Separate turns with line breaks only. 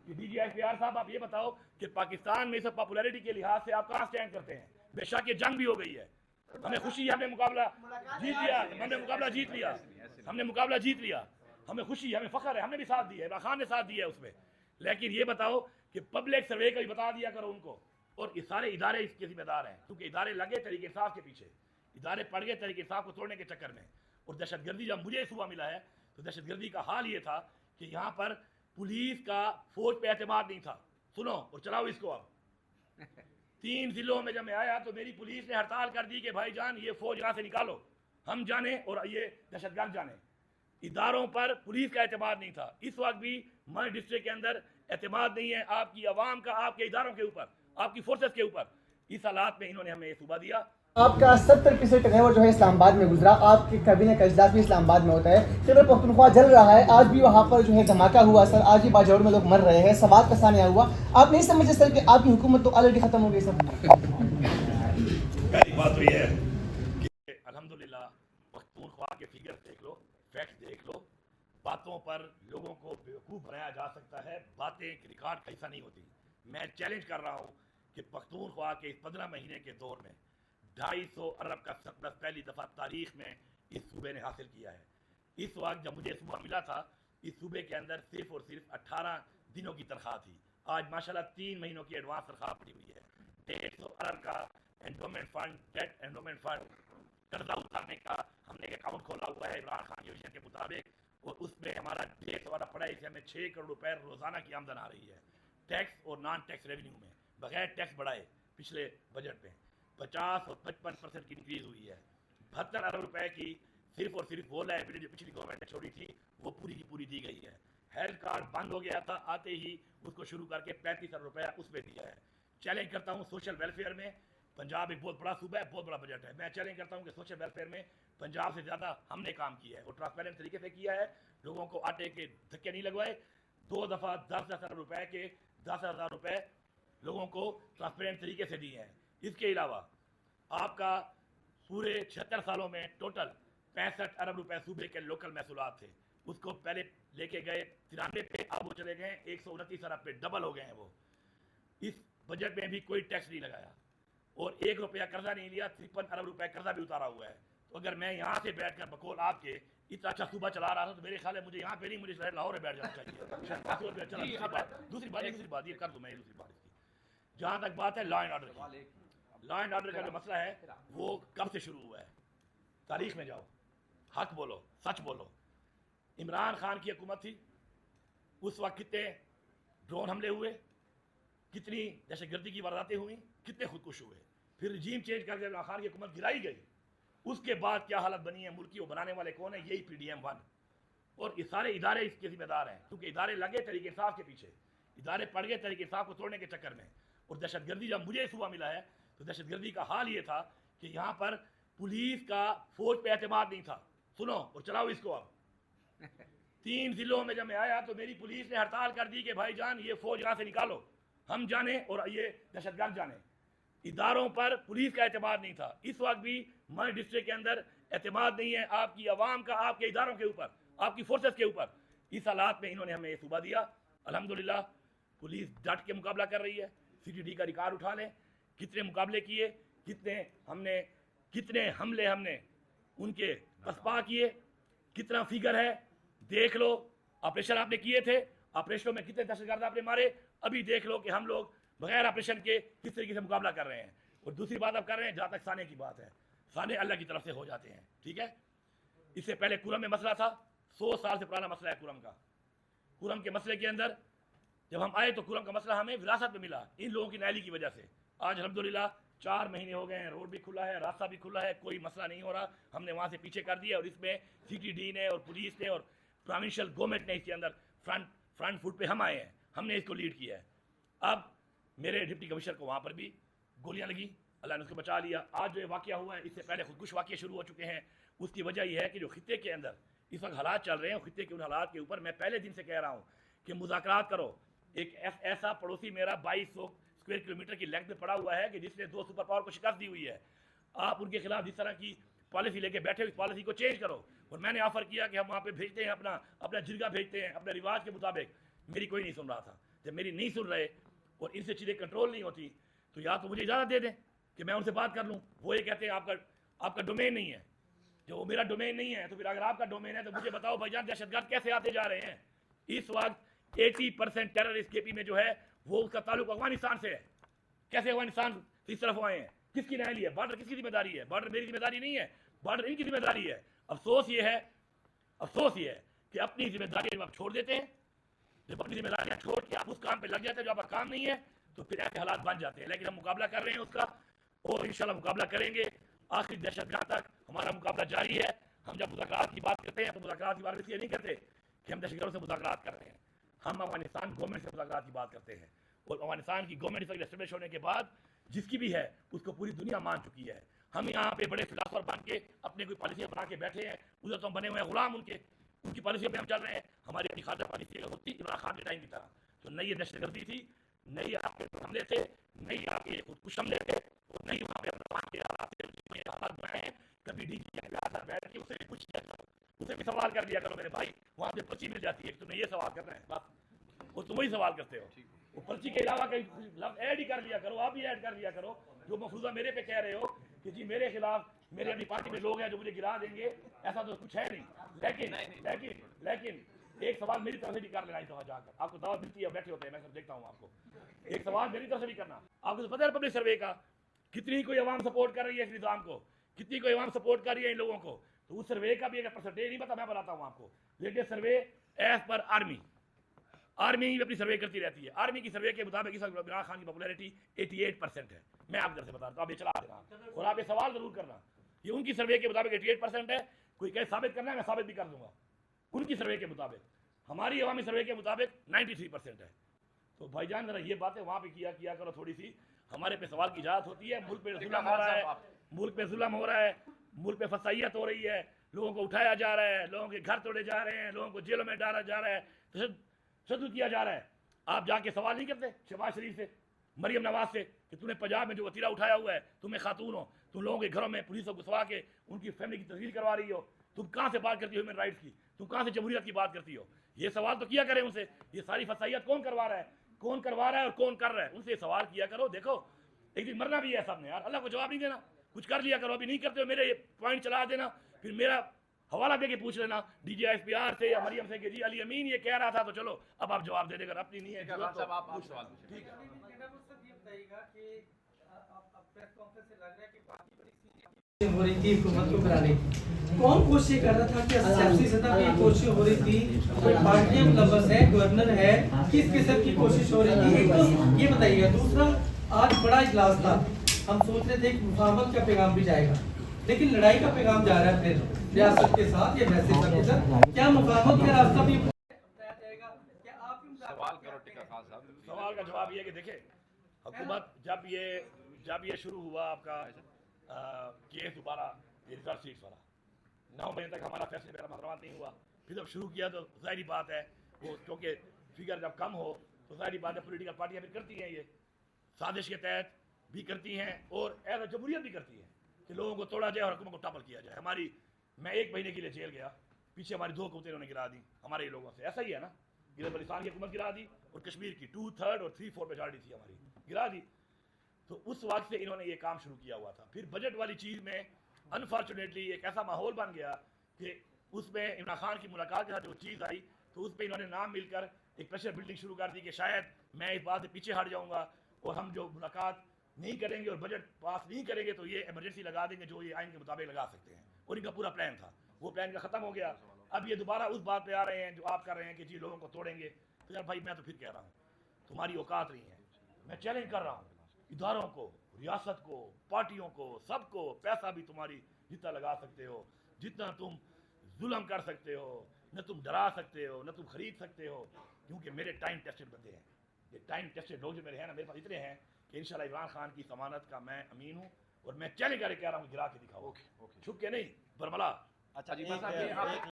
कि DGIPR साहब आप ये बताओ कि पाकिस्तान में सब पॉपुलैरिटी के लिहाज से आप कहाँ स्टैंड करते हैं? बेशक ये जंग भी हो गई है, हमें खुशी है, हमने मुकाबला जीत लिया, हमें खुशी है, हमें फख्र है, हमने भी साथ दिया है, इमरान खान ने साथ दिया है उसमें। लेकिन ये बताओ कि पब्लिक सर्वे का भी बता दिया करो उनको, और ये सारे इदारे इसके जिम्मेदार हैं, क्योंकि इदारे लगे तरीके इंसाफ के पीछे, इदारे पड़ गए तरीके इंसाफ को तोड़ने के चक्कर में। और दहशतगर्दी जब मुझे सुबह मिला है तो दहशतगर्दी का हाल ये था कि यहाँ पर पुलिस का फौज पे एतमाद नहीं था। सुनो और चलाओ इसको। अब 3 जिलों में जब मैं आया तो मेरी पुलिस ने हड़ताल कर दी कि भाईजान ये फौज यहाँ से निकालो, हम जाने और ये दहशतगर्द जाने। इदारों पर पुलिस का एतमाद नहीं था। इस वक्त भी हमारे डिस्ट्रिक्ट के अंदर एतमाद नहीं है आपकी आवाम का, आपके इदारों के ऊपर, आपकी फोर्सेस के ऊपर। इस हालात में इन्होंने हमें सूबा दिया।
आपका 70% टर्नओवर जो है इस्लामाबाद में गुजरा, आपके कैबिनेट का इजलास भी इस्लामाबाद में होता है, खैबर पख्तूनख्वा जल रहा है, आज भी वहाँ पर जो है धमाका हुआ सर, आज भी बाजौर में लोग मर रहे हैं, सवाल का सामने हुआ। आप नहीं समझे सर कि आपकी हुकूमत तो ऑलरेडी खत्म हो गई सर?
पहली बात तो ये है कि अल्हम्दुलिल्लाह पख्तूनख्वा के फिगर देख लो, फैक्ट देख लो, बातों पर लोगों को बेवकूफ़ बनाया जा सकता है, बातें रिकॉर्ड का हिस्सा नहीं होती। मैं चैलेंज कर रहा हूँ कि पख्तूनख्वा के इस 15 महीने के दौर में 250 अरब का सरप्लस पहली दफ़ा तारीख में इस सूबे ने हासिल किया है। इस वक्त जब मुझे सुबह मिला था, इस सूबे के अंदर सिर्फ और सिर्फ 18 दिनों की तनख्वाह थी। आज माशाल्लाह 3 महीनों की एडवांस तनख्वाह पड़ी हुई है। 150 अरब का endowment fund, debt endowment fund, कर्जा उतारने का हमने एक अकाउंट खोला हुआ है इमरान खान योजना के मुताबिक, और उसमें हमारा 150 अरब पड़ा है। इससे हमें 6 करोड़ रुपए रोजाना की आमदन आ रही है, टैक्स और नॉन टैक्स रेवेन्यू में, बगैर टैक्स बढ़ाए। पिछले बजट में 50 और 55% की इंक्रीज हुई है। 72 अरब रुपए की सिर्फ और सिर्फ वो लायबिलिटी जो पिछली गवर्नमेंट ने छोड़ी थी वो पूरी की पूरी दी गई है। हेल्थ कार्ड बंद हो गया था, आते ही उसको शुरू करके 35 अरब रुपया उसमें दिया है। चैलेंज करता हूँ सोशल वेलफेयर में, पंजाब एक बहुत बड़ा सूबा है, बहुत बड़ा बजट है, मैं चैलेंज करता हूँ कि सोशल वेलफेयर में पंजाब से ज़्यादा हमने काम किया है और ट्रांसपेरेंट तरीके से किया है। लोगों को आटे के धक्के नहीं लगवाए। 2 दफ़ा 10-10 अरब रुपए के 10,000 रुपए लोगों को ट्रांसपेरेंट तरीके से दिए हैं। इसके अलावा आपका पूरे 76 सालों में टोटल 65 अरब रुपए सूबे के लोकल महसूलात थे, उसको पहले लेके गए 93 पे, अब वो चले गए 129 अरब पे, डबल हो गए हैं वो। इस बजट में भी कोई टैक्स नहीं लगाया और 1 रुपया कर्जा नहीं लिया, 53 अरब रुपए कर्जा भी उतारा हुआ है। तो अगर मैं यहाँ से बैठकर बकौल आपके इतना अच्छा सूबा चला रहा था तो मेरे ख्याल है मुझे यहाँ पे नहीं, मुझे शायद लाहौर में बैठ जाना चाहिए। दूसरी बात ये कर दूँ मैं, दूसरी बात इसकी, जहाँ तक बात है लॉ एंड ऑर्डर की, लॉ एंड ऑर्डर का जो मसला है वो कब से शुरू हुआ है? तारीख में जाओ, हक बोलो, सच बोलो। इमरान खान की हुकूमत थी, उस वक्त कितने ड्रोन हमले हुए, कितनी दहशतगर्दी की वारदातें हुई, कितने खुदकुश हुए। फिर रजीम चेंज करके इमरान खान की हुकूमत गिराई गई, उसके बाद क्या हालत बनी है मुल्क की, वो बनाने वाले कौन है? यही PDM-1 और ये सारे इदारे इसके जिम्मेदार हैं, क्योंकि इदारे लगे तरीके इंसाफ के पीछे, इदारे पड़ गए तरीके इंसाफ को तोड़ने के चक्कर में। और दहशतगर्दी जब मुझे सुबह मिला है तो दहशतगर्दी का हाल ये था कि यहाँ पर पुलिस का फौज पे एतमाद नहीं था। सुनो और चलाओ इसको। अब 3 जिलों में जब मैं आया तो मेरी पुलिस ने हड़ताल कर दी कि भाईजान ये फौज यहाँ से निकालो, हम जाने और ये दहशतगर्द जाने। इदारों पर पुलिस का एतमाद नहीं था। इस वक्त भी हमारे डिस्ट्रिक्ट के अंदर एतमाद नहीं है आपकी आवाम का, आपके इदारों के ऊपर, आपकी फोर्सेस के ऊपर। इस हालात में इन्होंने हमें सूबा दिया। अल्हम्दुलिल्लाह पुलिस डट के मुकाबला कर रही है। CTD का रिकॉर्ड उठा लें, कितने मुकाबले किए, कितने हमले हमने उनके पसपा किए, कितना फिगर है देख लो। ऑपरेशन आपने किए थे, ऑपरेशनों में कितने दहशतगर्द आपने मारे, अभी देख लो कि हम लोग बगैर ऑपरेशन के किस तरीके से मुकाबला कर रहे हैं। और दूसरी बात आप कर रहे हैं, जहाँ तक साने की बात है, साने अल्लाह की तरफ से हो जाते हैं, ठीक है। इससे पहले कुरम में मसला था, 100 साल से पुराना मसला है कुरम का। कुरम के मसले के अंदर जब हम आए तो कुरम का मसला हमें विरासत में मिला इन लोगों की नाली की वजह से। आज अल्हम्दुलिल्लाह 4 महीने हो गए हैं, रोड भी खुला है, रास्ता भी खुला है, कोई मसला नहीं हो रहा। हमने वहाँ से पीछे कर दिया और इसमें CTD ने और पुलिस ने और प्रोविंशियल गवर्नमेंट ने इसके अंदर फ्रंट फुट पे हम आए हैं, हमने इसको लीड किया है। अब मेरे डिप्टी कमिश्नर को वहाँ पर भी गोलियाँ लगी, अल्लाह ने उसको बचा लिया। आज जो ये वाक़या हुआ है, इससे पहले खुदकुश वाक़े शुरू हो चुके हैं। उसकी वजह यह है कि जो खित्ते के अंदर इस वक्त हालात चल रहे हैं, खित्ते के उन हालात के ऊपर मैं पहले दिन से कह रहा हूँ कि मुज़ाकरात करो। एक ऐसा पड़ोसी मेरा 2200 स्क्वायर किलोमीटर की लेंथ में पड़ा हुआ है कि जिसने 2 सुपर पावर को शिकस्त दी हुई है। आप उनके खिलाफ जिस तरह की पॉलिसी लेके बैठे, इस पॉलिसी को चेंज करो। और मैंने ऑफर किया कि हम वहाँ पे भेजते हैं, अपना जिरगा भेजते हैं अपने रिवाज के मुताबिक, मेरी कोई नहीं सुन रहा था। जब मेरी नहीं सुन रहे और इनसे चीज़ें कंट्रोल नहीं होती तो या तो मुझे इजाज़त दे दें कि मैं उनसे बात कर लूँ। वो ये कहते हैं आपका डोमेन नहीं है, जो वो मेरा डोमेन नहीं है, तो फिर अगर आपका डोमेन है तो मुझे बताओ भाईजान दहशतगर्द कैसे आते जा रहे हैं। इस वक्त 80% टेररिस्ट केपी में जो है वो उसका ताल्लुक अफगानिस्तान से है। कैसे अफगानिस्तान इस तरफ आए हैं, किसकी न्याय ली है? बॉर्डर किसकी जिम्मेदारी है? बॉर्डर मेरी जिम्मेदारी नहीं है, बॉर्डर इनकी जिम्मेदारी है। अफसोस ये है कि अपनी जिम्मेदारी जब आप छोड़ देते हैं, जब अपनी जिम्मेदारियां छोड़ के आप उस काम पे लग जाते हैं जो आपका काम नहीं है, तो फिर ऐसे हालात बन जाते हैं। लेकिन हम मुकाबला कर रहे हैं उसका, और इंशाल्लाह मुकाबला करेंगे आखिरी दहशतगर्द तक। हमारा मुकाबला जारी है। हम जब मुज़ाकरात की बात करते हैं तो मुज़ाकरात की बात इसलिए नहीं करते कि हम दहशतगर्दों से मुज़ाकरात कर रहे हैं, हम अफगानिस्तान गवर्नमेंट से मुज़ाकरात की बात करते हैं। और अफगानिस्तान की गवर्नमेंट एस्टेब्लिश होने के बाद जिसकी भी है उसको पूरी दुनिया मान चुकी है। हम यहाँ पे बड़े फिलासफर बन के अपने कोई पॉलिसियाँ बना के बैठे हैं, उधर तो हम बने हुए हैं गुलाम उनकी पॉलिसियों पे हम चल रहे हैं। हमारी अपनी खातिर पॉलिसी होती इमरान खान के टाइम की तरह, तो नहीं ये दहशतगर्दी थी, नहीं आपके हमले थे, नहीं आपके खुदकुश हमले थे, और नहीं वहाँ पे हालात बनाए हैं। कभी डीजी के साथ बैठ के उसे कुछ किया करो, उसे भी सवाल कर दिया करो मेरे भाई, वहाँ पे पर्ची मिल जाती है, तुम्हें ये सवाल कर रहे हैं बस, और तुम वही सवाल करते हो। वो पर्ची के अलावा कहीं लफ्ज ऐड ही कर लिया करो, आप भी ऐड कर लिया करो। जो मफरूजा मेरे पे कह रहे हो कि जी मेरे खिलाफ मेरे अपनी पार्टी में लोग हैं जो मुझे गिरा देंगे, ऐसा तो कुछ है नहीं। लेकिन एक सवाल मेरी तरफ से भी कर लेना इस दफा जाकर, आपको दावत मिलती है, बैठे होते हैं, मैं सब देखता हूँ आपको, एक सवाल मेरी तरफ से भी करना। आपको तो पता है पब्लिक सर्वे का कितनी कोई अवाम सपोर्ट कर रही है इस निज़ाम को, कितनी कोई अवाम सपोर्ट कर रही है इन लोगों को, तो उस सर्वे का भी अगर परसेंटेज नहीं पता मैं बताता हूँ आपको। Latest survey as per army ही अपनी सर्वे करती रहती है। आर्मी की सर्वे के मुताबिक इस वक्त इमरान खान की पॉपुलैरिटी 88% है। मैं आपकी तरफ से बता रहा हूँ, आप ये चला देना और आप ये सवाल जरूर करना। ये उनकी सर्वे के मुताबिक 88% है, कोई कहे साबित करना है मैं साबित भी कर दूंगा। उनकी सर्वे के मुताबिक, हमारी अवामी सर्वे के मुताबिक 93% है। तो भाईजान जरा ये बातें वहाँ पे किया करो थोड़ी सी, हमारे पे सवाल की इजाजत होती है। मुल्क पे जुल्म हो रहा है, मुल्क पे जुल्म हो रहा है, मुल्क पे फसाइयत हो रही है, लोगों को उठाया जा रहा है, लोगों के घर तोड़े जा रहे हैं, लोगों को जेलों में डाला जा रहा है, तशद्दुद किया जा रहा है। आप जाके सवाल नहीं करते शहबाज शरीफ से, मरियम नवाज से कि तूने पंजाब में जो वतीरा उठाया हुआ है, तुम्हें खातून हो, तुम लोगों के घरों में पुलिसों को घुसवा के उनकी फैमिली की तस्वीर करवा रही हो, तुम कहाँ से बात करती हो ह्यूमन राइट्स की, तुम कहाँ से जमहूरियत की बात करती हो? ये सवाल तो किया करें उनसे। ये सारी फसाइयत कौन करवा रहा है, कौन करवा रहा है और कौन कर रहा है, उनसे सवाल किया करो। देखो एक दिन मरना भी है सबने यार, अल्लाह को जवाब नहीं देना, कुछ कर लिया करो। अभी नहीं करते हो मेरे ये पॉइंट चला देना, फिर मेरा हवाला दे के पूछ लेना DGISPR से या मरियम से कि जी अली अमीन ये कह रहा था, तो चलो अब आप जवाब दे देगा, अपनी नहीं है ठीक है।
हो रही थी हुकूमत को कराने की, कौन कोशिश कर रहा था कि सियासी सतह पे कोशिश हो रही थी, कोई पार्टियां मुलव्वस है, गवर्नर है, किस किस्म की कोशिश हो रही थी? एक तो ये बताइएगा। दूसरा, आज बड़ा इजलास था, हम सोच रहे थे कि मुफाहमत का पैगाम भी जाएगा, लेकिन लड़ाई का पैगाम जा रहा है फिर रियासत के साथ या वैसे सबके साथ। क्या मुफाहमत का रास्ता भी बताया जाएगा? क्या आप
सवाल करो टिका खान साहब।
सवाल का जवाब ये कि देखें, हुकूमत जब ये शुरू हुआ आपका केस दोबारा रिजर्व सीट्स वाला, 9 बजे तक हमारा फैसले पर मुकर्रर नहीं हुआ। फिर जब शुरू किया तो ज़ाहिर बात है वो, क्योंकि फिगर जब कम हो तो ज़ाहिर बात है पोलिटिकल पार्टियाँ फिर करती हैं, ये साजिश के तहत भी करती हैं और एज जमहूरियत भी करती हैं कि लोगों को तोड़ा जाए और हुकूमत को टॉपल किया जाए। मैं 1 महीने के लिए जेल गया, पीछे हमारी 2 हुकूमतें इन्होंने गिरा दी हमारे ही लोगों से। ऐसा ही है ना, गिलगित बल्तिस्तान की हुकूमत गिरा दी और कश्मीर की 2/3 और 3/4 मेजॉरिटी थी हमारी, गिरा दी। तो उस वक्त से इन्होंने ये काम शुरू किया हुआ था। फिर बजट वाली चीज़ में अनफॉर्चुनेटली एक ऐसा माहौल बन गया कि उसमें इमरान खान की मुलाकात के साथ जो चीज़ आई, तो उस पर इन्होंने नाम मिलकर एक प्रेशर बिल्डिंग शुरू कर दी कि शायद मैं इस बात से पीछे हट जाऊँगा और हम जो मुलाकात नहीं करेंगे और बजट पास नहीं करेंगे तो ये इमरजेंसी लगा देंगे जो ये आइन के मुताबिक लगा सकते हैं। और इनका पूरा प्लान था, वो प्लान का ख़त्म हो गया। अब ये दोबारा उस बात पे आ रहे हैं जो आप कर रहे हैं कि जी लोगों को तोड़ेंगे। तो यार भाई मैं तो फिर कह रहा हूँ, तुम्हारी औकात नहीं है। मैं चैलेंज कर रहा हूँ इदारों को, रियासत को, पार्टियों को, सबको। पैसा भी तुम्हारी जितना लगा सकते हो, जितना तुम जुल्म कर सकते हो, न तुम डरा सकते हो, न तुम खरीद सकते हो, क्योंकि मेरे टाइम टेस्टेड बंदे हैं। ये टाइम टेस्टेड लोग जो मेरे हैं ना, मेरे पास इतने हैं कि इंशाल्लाह इमरान खान की जमानत का मैं अमीन हूँ और मैं चैलेंज करके कह रहा हूँ गिरा के दिखाओ, छुप के नहीं, बरमला।
अच्छा जी,